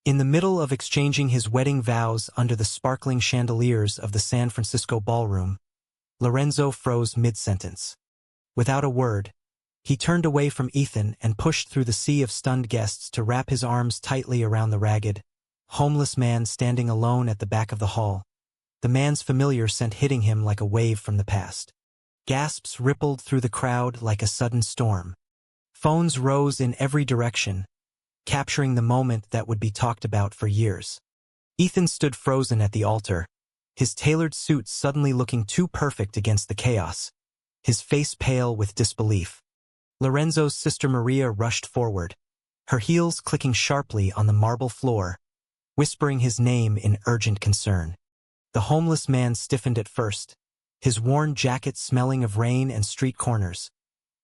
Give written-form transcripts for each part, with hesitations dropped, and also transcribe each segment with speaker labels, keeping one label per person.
Speaker 1: In the middle of exchanging his wedding vows under the sparkling chandeliers of the San Francisco ballroom, Lorenzo froze mid-sentence. Without a word, he turned away from Ethan and pushed through the sea of stunned guests to wrap his arms tightly around the ragged, homeless man standing alone at the back of the hall, the man's familiar scent hitting him like a wave from the past. Gasps rippled through the crowd like a sudden storm. Phones rose in every direction, capturing the moment that would be talked about for years. Ethan stood frozen at the altar, his tailored suit suddenly looking too perfect against the chaos, his face pale with disbelief. Lorenzo's sister Maria rushed forward, her heels clicking sharply on the marble floor, whispering his name in urgent concern. The homeless man stiffened at first, his worn jacket smelling of rain and street corners.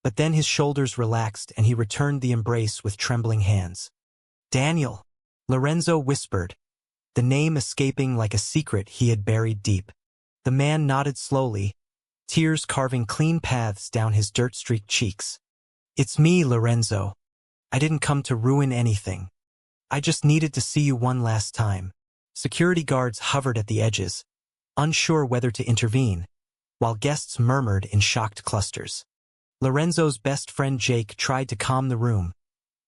Speaker 1: But then his shoulders relaxed and he returned the embrace with trembling hands. "Daniel," Lorenzo whispered, the name escaping like a secret he had buried deep. The man nodded slowly, tears carving clean paths down his dirt-streaked cheeks. "It's me, Lorenzo. I didn't come to ruin anything. I just needed to see you one last time." Security guards hovered at the edges, unsure whether to intervene, while guests murmured in shocked clusters. Lorenzo's best friend Jake tried to calm the room,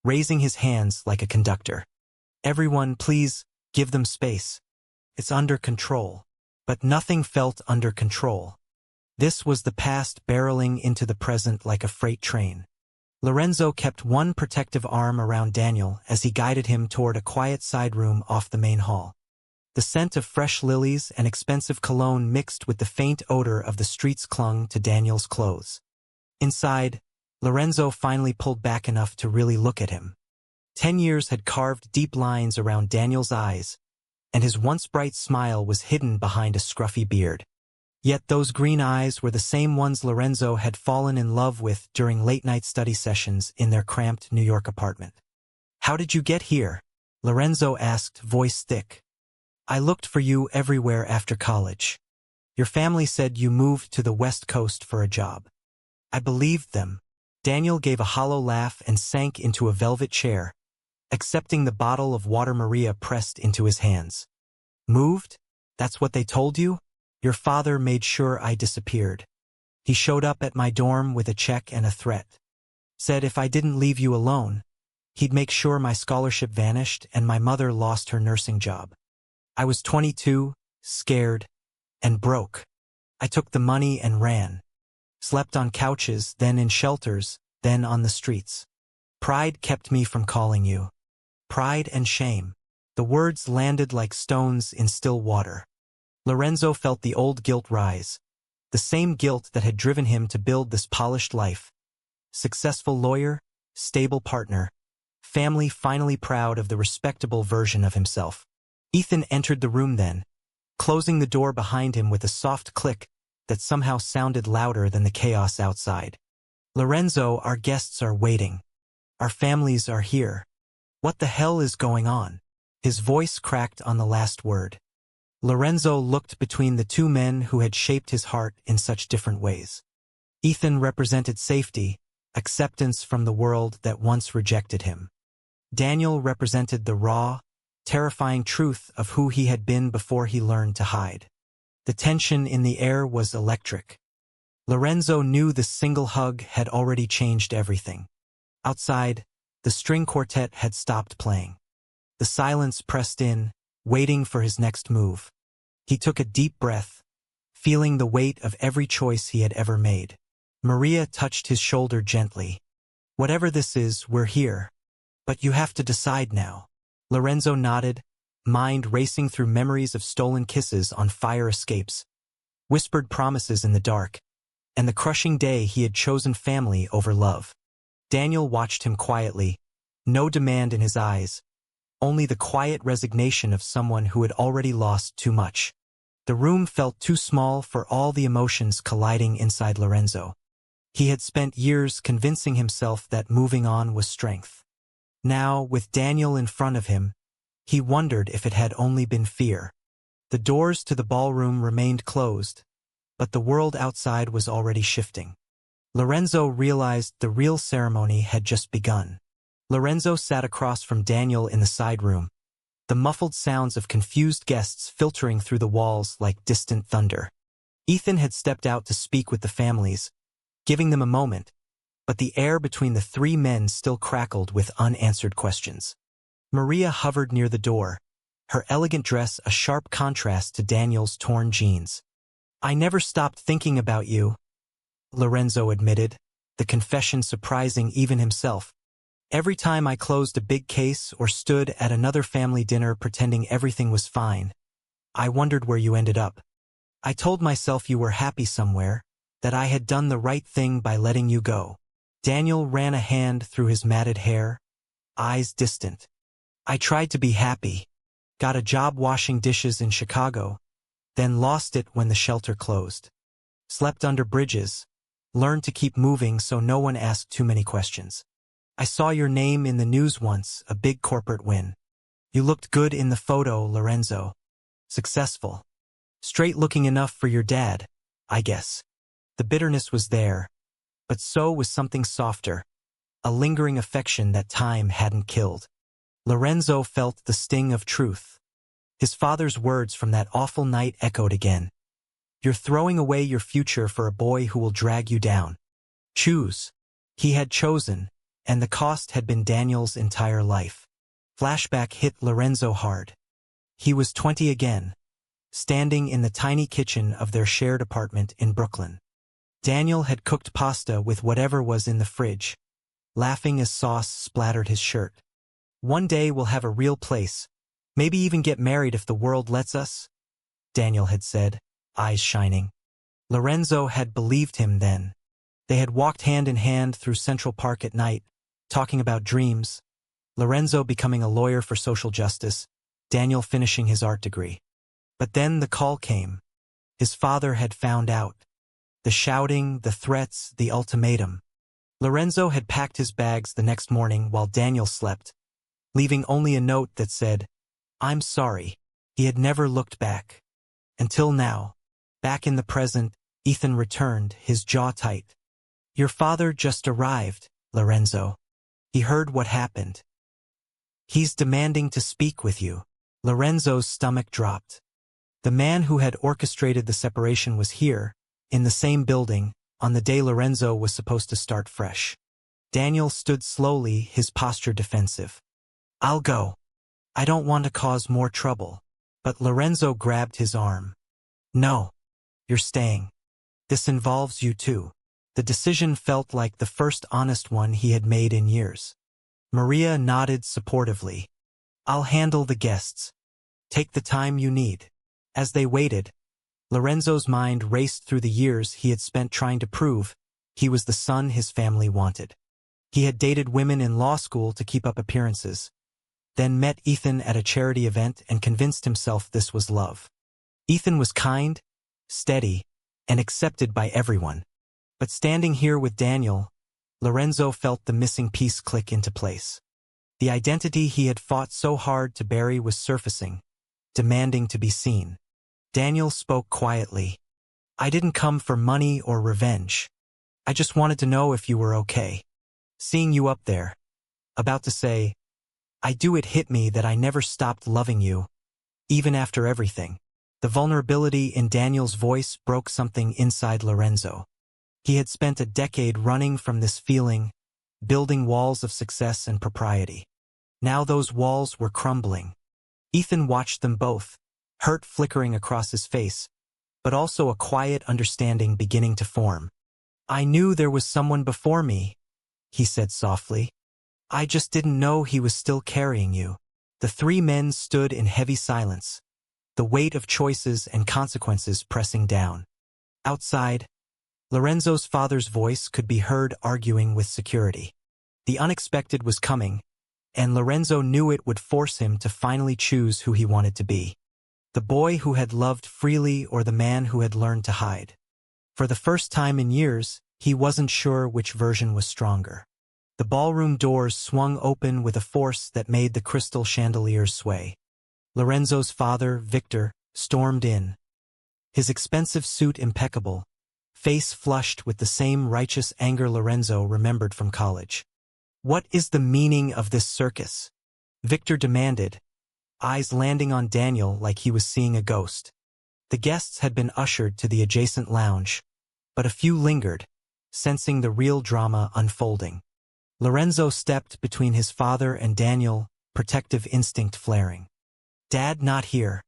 Speaker 1: raising his hands like a conductor. "Everyone, please, give them space. It's under control." But nothing felt under control. This was the past barreling into the present like a freight train. Lorenzo kept one protective arm around Daniel as he guided him toward a quiet side room off the main hall. The scent of fresh lilies and expensive cologne mixed with the faint odor of the streets clung to Daniel's clothes. Inside, Lorenzo finally pulled back enough to really look at him. 10 years had carved deep lines around Daniel's eyes, and his once bright smile was hidden behind a scruffy beard. Yet those green eyes were the same ones Lorenzo had fallen in love with during late-night study sessions in their cramped New York apartment. "How did you get here?" Lorenzo asked, voice thick. "I looked for you everywhere after college. Your family said you moved to the West Coast for a job." I believed them. Daniel gave a hollow laugh and sank into a velvet chair, accepting the bottle of water Maria pressed into his hands. "Moved? That's what they told you? Your father made sure I disappeared. He showed up at my dorm with a check and a threat. Said if I didn't leave you alone, he'd make sure my scholarship vanished and my mother lost her nursing job. I was 22, scared, and broke. I took the money and ran. Slept on couches, then in shelters, then on the streets. Pride kept me from calling you. Pride and shame." The words landed like stones in still water. Lorenzo felt the old guilt rise, the same guilt that had driven him to build this polished life. Successful lawyer, stable partner, family finally proud of the respectable version of himself. Ethan entered the room then, closing the door behind him with a soft click that somehow sounded louder than the chaos outside. "Lorenzo, our guests are waiting. Our families are here. What the hell is going on?" His voice cracked on the last word. Lorenzo looked between the two men who had shaped his heart in such different ways. Ethan represented safety, acceptance from the world that once rejected him. Daniel represented the raw, terrifying truth of who he had been before he learned to hide. The tension in the air was electric. Lorenzo knew the single hug had already changed everything. Outside, the string quartet had stopped playing. The silence pressed in, waiting for his next move. He took a deep breath, feeling the weight of every choice he had ever made. Maria touched his shoulder gently. "Whatever this is, we're here. But you have to decide now." Lorenzo nodded, mind racing through memories of stolen kisses on fire escapes, whispered promises in the dark, and the crushing day he had chosen family over love. Daniel watched him quietly, no demand in his eyes, only the quiet resignation of someone who had already lost too much. The room felt too small for all the emotions colliding inside Lorenzo. He had spent years convincing himself that moving on was strength. Now, with Daniel in front of him, he wondered if it had only been fear. The doors to the ballroom remained closed, but the world outside was already shifting. Lorenzo realized the real ceremony had just begun. Lorenzo sat across from Daniel in the side room, the muffled sounds of confused guests filtering through the walls like distant thunder. Ethan had stepped out to speak with the families, giving them a moment, but the air between the three men still crackled with unanswered questions. Maria hovered near the door, her elegant dress a sharp contrast to Daniel's torn jeans. "I never stopped thinking about you," Lorenzo admitted, the confession surprising even himself. "Every time I closed a big case or stood at another family dinner pretending everything was fine, I wondered where you ended up. I told myself you were happy somewhere, that I had done the right thing by letting you go." Daniel ran a hand through his matted hair, eyes distant. "I tried to be happy, got a job washing dishes in Chicago, then lost it when the shelter closed. Slept under bridges, learned to keep moving so no one asked too many questions. I saw your name in the news once, a big corporate win. You looked good in the photo, Lorenzo. Successful. Straight-looking enough for your dad, I guess." The bitterness was there, but so was something softer, a lingering affection that time hadn't killed. Lorenzo felt the sting of truth. His father's words from that awful night echoed again. "You're throwing away your future for a boy who will drag you down. Choose." He had chosen, and the cost had been Daniel's entire life. Flashback hit Lorenzo hard. He was 20 again, standing in the tiny kitchen of their shared apartment in Brooklyn. Daniel had cooked pasta with whatever was in the fridge, laughing as sauce splattered his shirt. "One day we'll have a real place, maybe even get married if the world lets us," Daniel had said, eyes shining. Lorenzo had believed him then. They had walked hand in hand through Central Park at night, talking about dreams, Lorenzo becoming a lawyer for social justice, Daniel finishing his art degree. But then the call came. His father had found out. The shouting, the threats, the ultimatum. Lorenzo had packed his bags the next morning while Daniel slept, leaving only a note that said, "I'm sorry." He had never looked back. Until now, back in the present, Ethan returned, his jaw tight. "Your father just arrived, Lorenzo. He heard what happened. He's demanding to speak with you." Lorenzo's stomach dropped. The man who had orchestrated the separation was here, in the same building, on the day Lorenzo was supposed to start fresh. Daniel stood slowly, his posture defensive. "I'll go. I don't want to cause more trouble." But Lorenzo grabbed his arm. "No. You're staying. This involves you too." The decision felt like the first honest one he had made in years. Maria nodded supportively. "I'll handle the guests. Take the time you need." As they waited, Lorenzo's mind raced through the years he had spent trying to prove he was the son his family wanted. He had dated women in law school to keep up appearances, then met Ethan at a charity event and convinced himself this was love. Ethan was kind, steady, and accepted by everyone. But standing here with Daniel, Lorenzo felt the missing piece click into place. The identity he had fought so hard to bury was surfacing, demanding to be seen. Daniel spoke quietly. "I didn't come for money or revenge. I just wanted to know if you were okay. Seeing you up there." About to say, "I do," it hit me that I never stopped loving you, even after everything. The vulnerability in Daniel's voice broke something inside Lorenzo. He had spent a decade running from this feeling, building walls of success and propriety. Now those walls were crumbling. Ethan watched them both, hurt flickering across his face, but also a quiet understanding beginning to form. "I knew there was someone before me," he said softly. "I just didn't know he was still carrying you." The three men stood in heavy silence, the weight of choices and consequences pressing down. Outside, Lorenzo's father's voice could be heard arguing with security. The unexpected was coming, and Lorenzo knew it would force him to finally choose who he wanted to be. The boy who had loved freely or the man who had learned to hide. For the first time in years, he wasn't sure which version was stronger. The ballroom doors swung open with a force that made the crystal chandeliers sway. Lorenzo's father, Victor, stormed in. His expensive suit impeccable, face flushed with the same righteous anger Lorenzo remembered from college. "What is the meaning of this circus?" Victor demanded, eyes landing on Daniel like he was seeing a ghost. The guests had been ushered to the adjacent lounge, but a few lingered, sensing the real drama unfolding. Lorenzo stepped between his father and Daniel, protective instinct flaring. "Dad, not here.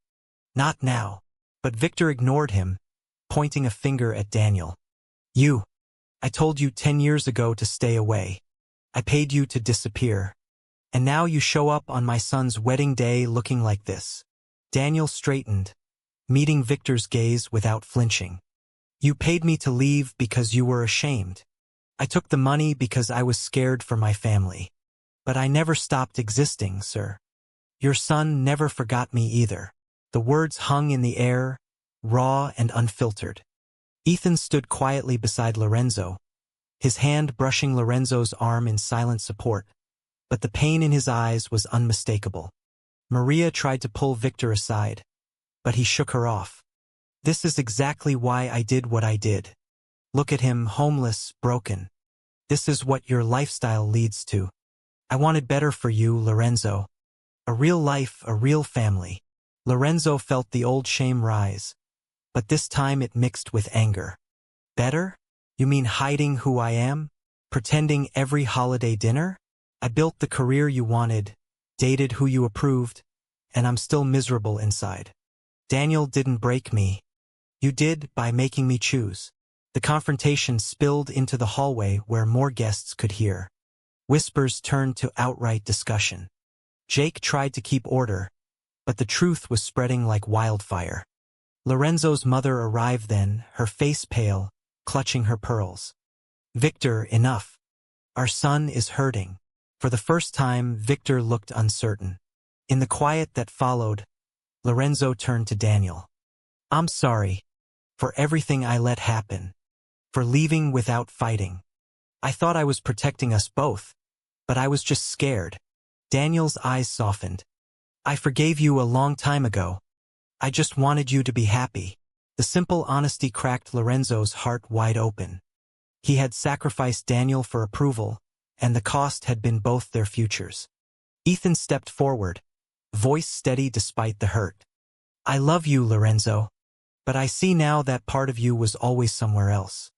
Speaker 1: Not now." But Victor ignored him, pointing a finger at Daniel. I told you 10 years ago to stay away. I paid you to disappear. And now you show up on my son's wedding day looking like this." Daniel straightened, meeting Victor's gaze without flinching. "You paid me to leave because you were ashamed. I took the money because I was scared for my family. But I never stopped existing, sir. Your son never forgot me either." The words hung in the air, raw and unfiltered. Ethan stood quietly beside Lorenzo, his hand brushing Lorenzo's arm in silent support, but the pain in his eyes was unmistakable. Maria tried to pull Victor aside, but he shook her off. "This is exactly why I did what I did. Look at him, homeless, broken. This is what your lifestyle leads to. I wanted better for you, Lorenzo. A real life, a real family." Lorenzo felt the old shame rise, but this time it mixed with anger. "Better? You mean hiding who I am? Pretending every holiday dinner? I built the career you wanted, dated who you approved, and I'm still miserable inside. Daniel didn't break me. You did by making me choose." The confrontation spilled into the hallway where more guests could hear. Whispers turned to outright discussion. Jake tried to keep order, but the truth was spreading like wildfire. Lorenzo's mother arrived then, her face pale, clutching her pearls. "Victor, enough. Our son is hurting." For the first time, Victor looked uncertain. In the quiet that followed, Lorenzo turned to Daniel. "I'm sorry for everything I let happen, for leaving without fighting. I thought I was protecting us both, but I was just scared." Daniel's eyes softened. "I forgave you a long time ago. I just wanted you to be happy." The simple honesty cracked Lorenzo's heart wide open. He had sacrificed Daniel for approval, and the cost had been both their futures. Ethan stepped forward, voice steady despite the hurt. "I love you, Lorenzo, but I see now that part of you was always somewhere else.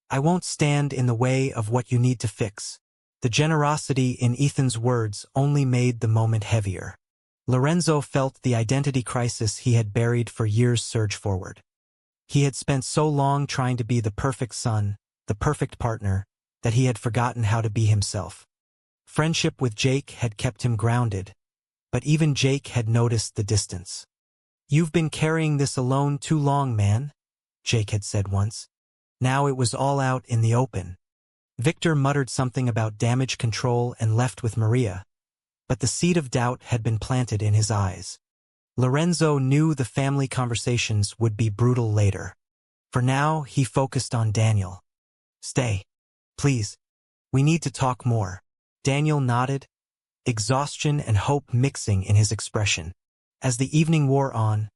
Speaker 1: I won't stand in the way of what you need to fix." The generosity in Ethan's words only made the moment heavier. Lorenzo felt the identity crisis he had buried for years surge forward. He had spent so long trying to be the perfect son, the perfect partner, that he had forgotten how to be himself. Friendship with Jake had kept him grounded, but even Jake had noticed the distance. "You've been carrying this alone too long, man," Jake had said once. Now it was all out in the open. Victor muttered something about damage control and left with Maria, but the seed of doubt had been planted in his eyes. Lorenzo knew the family conversations would be brutal later. For now, he focused on Daniel. "Stay. Please. We need to talk more." Daniel nodded, exhaustion and hope mixing in his expression. As the evening wore on,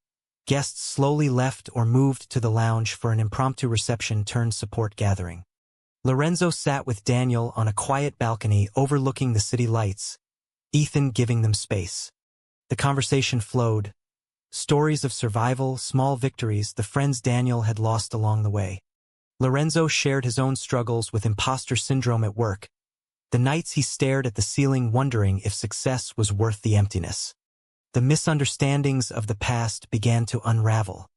Speaker 1: guests slowly left or moved to the lounge for an impromptu reception turned support gathering. Lorenzo sat with Daniel on a quiet balcony overlooking the city lights, Ethan giving them space. The conversation flowed. Stories of survival, small victories, the friends Daniel had lost along the way. Lorenzo shared his own struggles with imposter syndrome at work, the nights he stared at the ceiling wondering if success was worth the emptiness. The misunderstandings of the past began to unravel.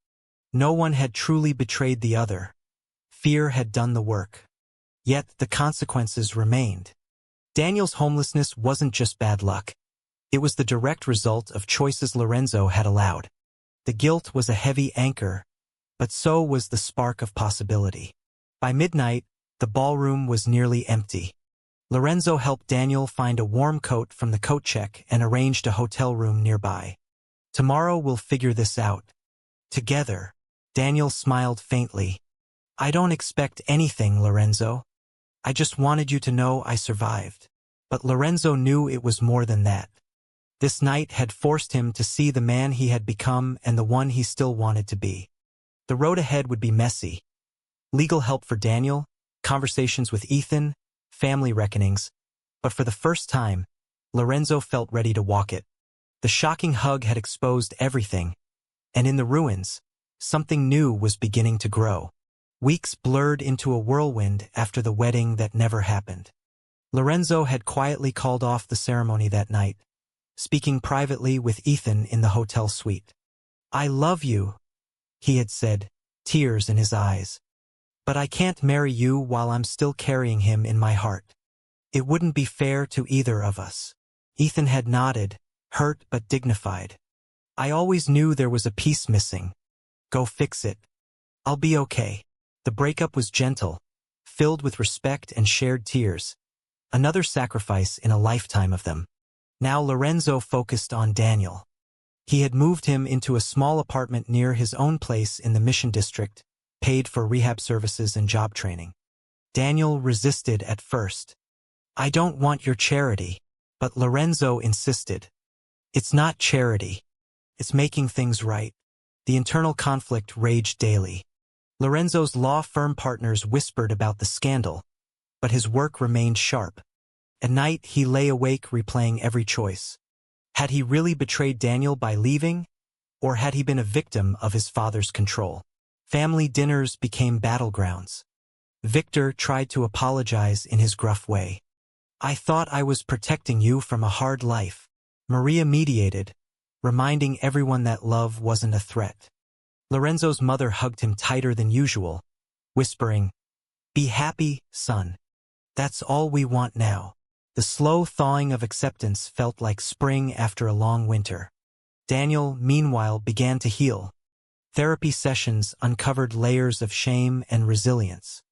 Speaker 1: No one had truly betrayed the other. Fear had done the work. Yet the consequences remained. Daniel's homelessness wasn't just bad luck. It was the direct result of choices Lorenzo had allowed. The guilt was a heavy anchor, but so was the spark of possibility. By midnight, the ballroom was nearly empty. Lorenzo helped Daniel find a warm coat from the coat check and arranged a hotel room nearby. "Tomorrow we'll figure this out. Together." Daniel smiled faintly. "I don't expect anything, Lorenzo. I just wanted you to know I survived." But Lorenzo knew it was more than that. This night had forced him to see the man he had become and the one he still wanted to be. The road ahead would be messy. Legal help for Daniel, conversations with Ethan, family reckonings, but for the first time, Lorenzo felt ready to walk it. The shocking hug had exposed everything, and in the ruins, something new was beginning to grow. Weeks blurred into a whirlwind after the wedding that never happened. Lorenzo had quietly called off the ceremony that night, speaking privately with Ethan in the hotel suite. "I love you," he had said, tears in his eyes. "But I can't marry you while I'm still carrying him in my heart. It wouldn't be fair to either of us." Ethan had nodded, hurt but dignified. "I always knew there was a piece missing. Go fix it. I'll be okay." The breakup was gentle, filled with respect and shared tears. Another sacrifice in a lifetime of them. Now Lorenzo focused on Daniel. He had moved him into a small apartment near his own place in the Mission District, paid for rehab services and job training. Daniel resisted at first. "I don't want your charity," but Lorenzo insisted. "It's not charity. It's making things right." The internal conflict raged daily. Lorenzo's law firm partners whispered about the scandal, but his work remained sharp. At night, he lay awake replaying every choice. Had he really betrayed Daniel by leaving, or had he been a victim of his father's control? Family dinners became battlegrounds. Victor tried to apologize in his gruff way. "I thought I was protecting you from a hard life." Maria mediated, reminding everyone that love wasn't a threat. Lorenzo's mother hugged him tighter than usual, whispering, "Be happy, son. That's all we want now." The slow thawing of acceptance felt like spring after a long winter. Daniel, meanwhile, began to heal. Therapy sessions uncovered layers of shame and resilience.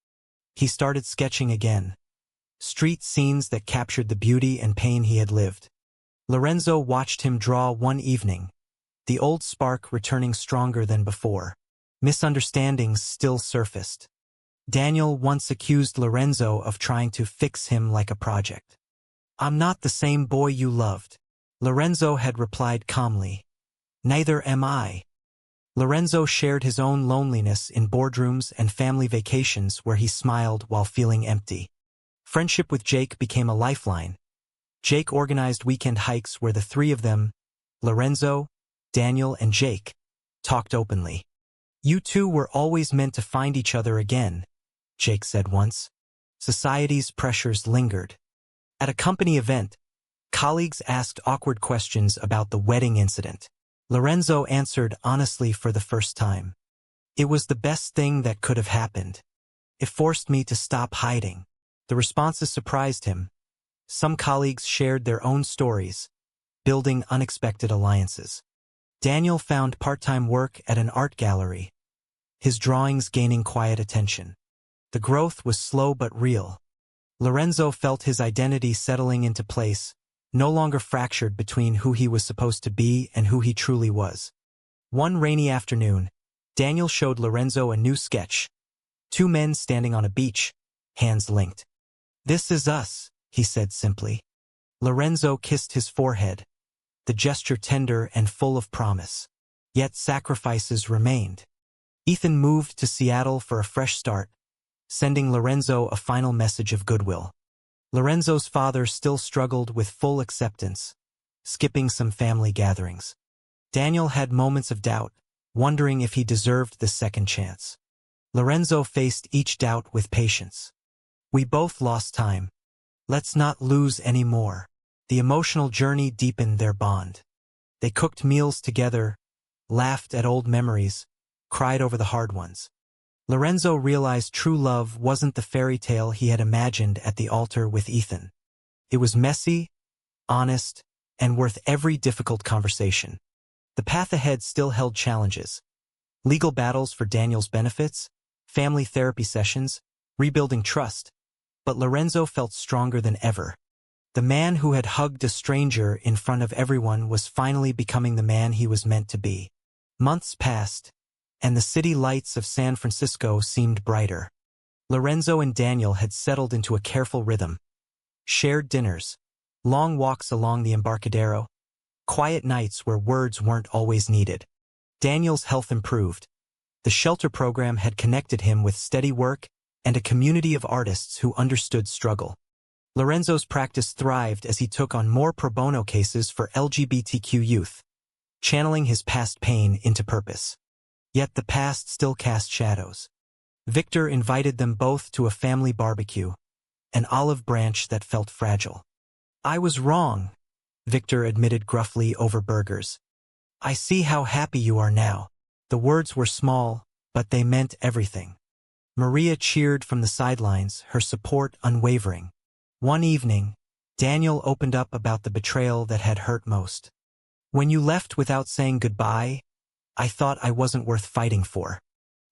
Speaker 1: He started sketching again, street scenes that captured the beauty and pain he had lived. Lorenzo watched him draw one evening, the old spark returning stronger than before. Misunderstandings still surfaced. Daniel once accused Lorenzo of trying to fix him like a project. "I'm not the same boy you loved." Lorenzo had replied calmly, "Neither am I." Lorenzo shared his own loneliness in boardrooms and family vacations where he smiled while feeling empty. Friendship with Jake became a lifeline. Jake organized weekend hikes where the three of them, Lorenzo, Daniel, and Jake, talked openly. "You two were always meant to find each other again," Jake said once. Society's pressures lingered. At a company event, colleagues asked awkward questions about the wedding incident. Lorenzo answered honestly for the first time. "It was the best thing that could have happened. It forced me to stop hiding." The responses surprised him. Some colleagues shared their own stories, building unexpected alliances. Daniel found part-time work at an art gallery, his drawings gaining quiet attention. The growth was slow but real. Lorenzo felt his identity settling into place, no longer fractured between who he was supposed to be and who he truly was. One rainy afternoon, Daniel showed Lorenzo a new sketch. Two men standing on a beach, hands linked. "This is us," he said simply. Lorenzo kissed his forehead, the gesture tender and full of promise. Yet sacrifices remained. Ethan moved to Seattle for a fresh start, sending Lorenzo a final message of goodwill. Lorenzo's father still struggled with full acceptance, skipping some family gatherings. Daniel had moments of doubt, wondering if he deserved the second chance. Lorenzo faced each doubt with patience. "We both lost time. Let's not lose any more." The emotional journey deepened their bond. They cooked meals together, laughed at old memories, cried over the hard ones. Lorenzo realized true love wasn't the fairy tale he had imagined at the altar with Ethan. It was messy, honest, and worth every difficult conversation. The path ahead still held challenges. Legal battles for Daniel's benefits, family therapy sessions, rebuilding trust. But Lorenzo felt stronger than ever. The man who had hugged a stranger in front of everyone was finally becoming the man he was meant to be. Months passed, and the city lights of San Francisco seemed brighter. Lorenzo and Daniel had settled into a careful rhythm. Shared dinners, long walks along the Embarcadero, quiet nights where words weren't always needed. Daniel's health improved. The shelter program had connected him with steady work and a community of artists who understood struggle. Lorenzo's practice thrived as he took on more pro bono cases for LGBTQ youth, channeling his past pain into purpose. Yet the past still cast shadows. Victor invited them both to a family barbecue, an olive branch that felt fragile. "I was wrong," Victor admitted gruffly over burgers. "I see how happy you are now." The words were small, but they meant everything. Maria cheered from the sidelines, her support unwavering. One evening, Daniel opened up about the betrayal that had hurt most. "When you left without saying goodbye, I thought I wasn't worth fighting for.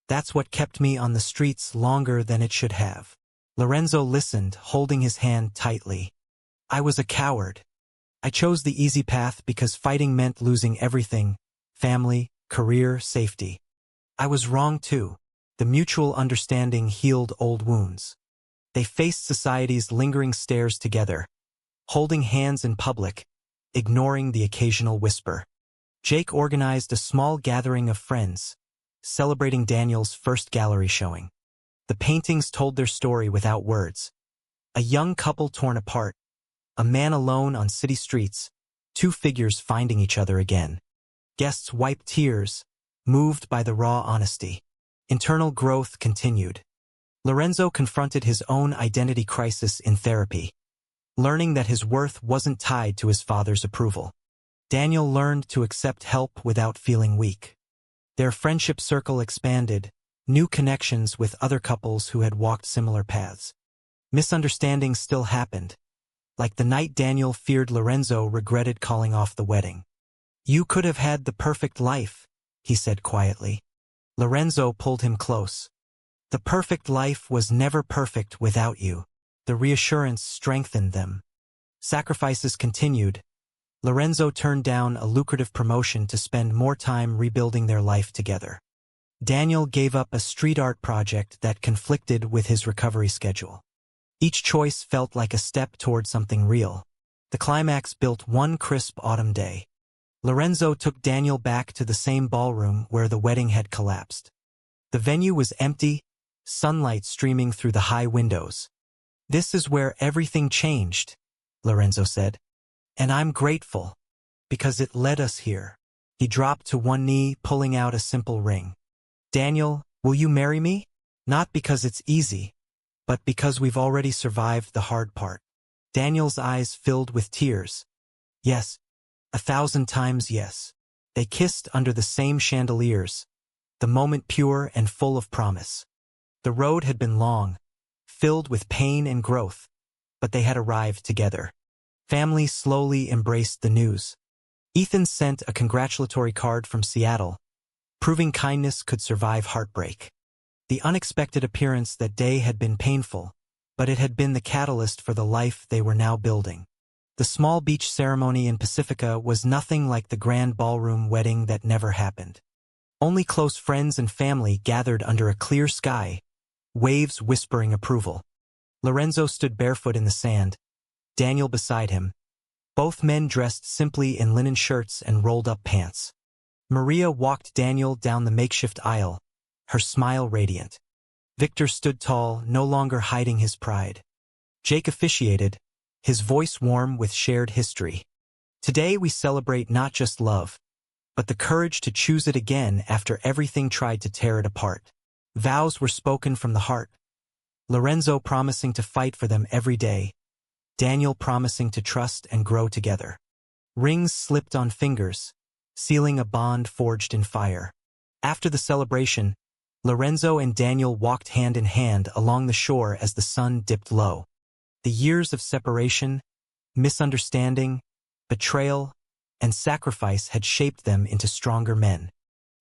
Speaker 1: That's what kept me on the streets longer than it should have." Lorenzo listened, holding his hand tightly. "I was a coward. I chose the easy path because fighting meant losing everything: family, career, safety. I was wrong too." The mutual understanding healed old wounds. They faced society's lingering stares together, holding hands in public, ignoring the occasional whisper. Jake organized a small gathering of friends, celebrating Daniel's first gallery showing. The paintings told their story without words. A young couple torn apart, a man alone on city streets, two figures finding each other again. Guests wiped tears, moved by the raw honesty. Internal growth continued. Lorenzo confronted his own identity crisis in therapy, learning that his worth wasn't tied to his father's approval. Daniel learned to accept help without feeling weak. Their friendship circle expanded, new connections with other couples who had walked similar paths. Misunderstandings still happened, like the night Daniel feared Lorenzo regretted calling off the wedding. "You could have had the perfect life," he said quietly. Lorenzo pulled him close. "The perfect life was never perfect without you." The reassurance strengthened them. Sacrifices continued. Lorenzo turned down a lucrative promotion to spend more time rebuilding their life together. Daniel gave up a street art project that conflicted with his recovery schedule. Each choice felt like a step toward something real. The climax built one crisp autumn day. Lorenzo took Daniel back to the same ballroom where the wedding had collapsed. The venue was empty, sunlight streaming through the high windows. "This is where everything changed," Lorenzo said. "And I'm grateful, because it led us here." He dropped to one knee, pulling out a simple ring. "Daniel, will you marry me? Not because it's easy, but because we've already survived the hard part." Daniel's eyes filled with tears. "Yes, 1,000 times yes." They kissed under the same chandeliers, the moment pure and full of promise. The road had been long, filled with pain and growth, but they had arrived together. Family slowly embraced the news. Ethan sent a congratulatory card from Seattle, proving kindness could survive heartbreak. The unexpected appearance that day had been painful, but it had been the catalyst for the life they were now building. The small beach ceremony in Pacifica was nothing like the grand ballroom wedding that never happened. Only close friends and family gathered under a clear sky, waves whispering approval. Lorenzo stood barefoot in the sand, Daniel beside him. Both men dressed simply in linen shirts and rolled-up pants. Maria walked Daniel down the makeshift aisle, her smile radiant. Victor stood tall, no longer hiding his pride. Jake officiated, his voice warm with shared history. "Today we celebrate not just love, but the courage to choose it again after everything tried to tear it apart." Vows were spoken from the heart. Lorenzo promising to fight for them every day, Daniel promising to trust and grow together. Rings slipped on fingers, sealing a bond forged in fire. After the celebration, Lorenzo and Daniel walked hand in hand along the shore as the sun dipped low. The years of separation, misunderstanding, betrayal, and sacrifice had shaped them into stronger men.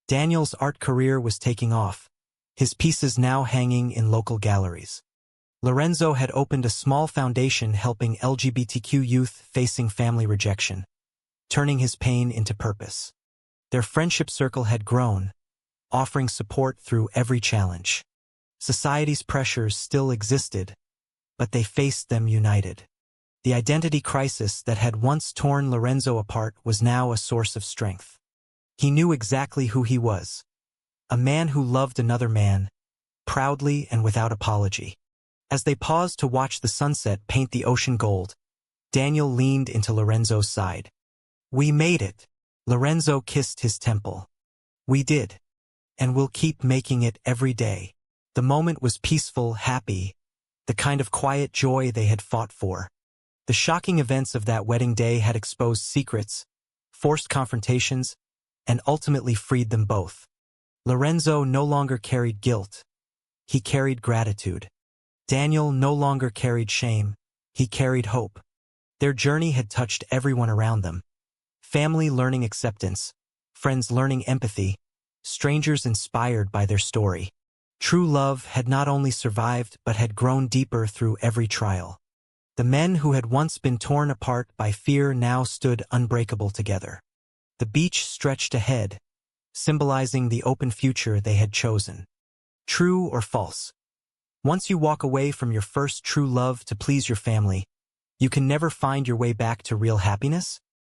Speaker 1: Daniel's art career was taking off, his pieces now hanging in local galleries. Lorenzo had opened a small foundation helping LGBTQ youth facing family rejection, turning his pain into purpose. Their friendship circle had grown, offering support through every challenge. Society's pressures still existed, but they faced them united. The identity crisis that had once torn Lorenzo apart was now a source of strength. He knew exactly who he was, a man who loved another man, proudly and without apology. As they paused to watch the sunset paint the ocean gold, Daniel leaned into Lorenzo's side. "We made it." Lorenzo kissed his temple. "We did. And we'll keep making it every day." The moment was peaceful, happy, the kind of quiet joy they had fought for. The shocking events of that wedding day had exposed secrets, forced confrontations, and ultimately freed them both. Lorenzo no longer carried guilt. He carried gratitude. Daniel no longer carried shame. He carried hope. Their journey had touched everyone around them. Family learning acceptance, friends learning empathy, strangers inspired by their story. True love had not only survived but had grown deeper through every trial. The men who had once been torn apart by fear now stood unbreakable together. The beach stretched ahead, symbolizing the open future they had chosen. True or false? Once you walk away from your first true love to please your family, you can never find your way back to real happiness?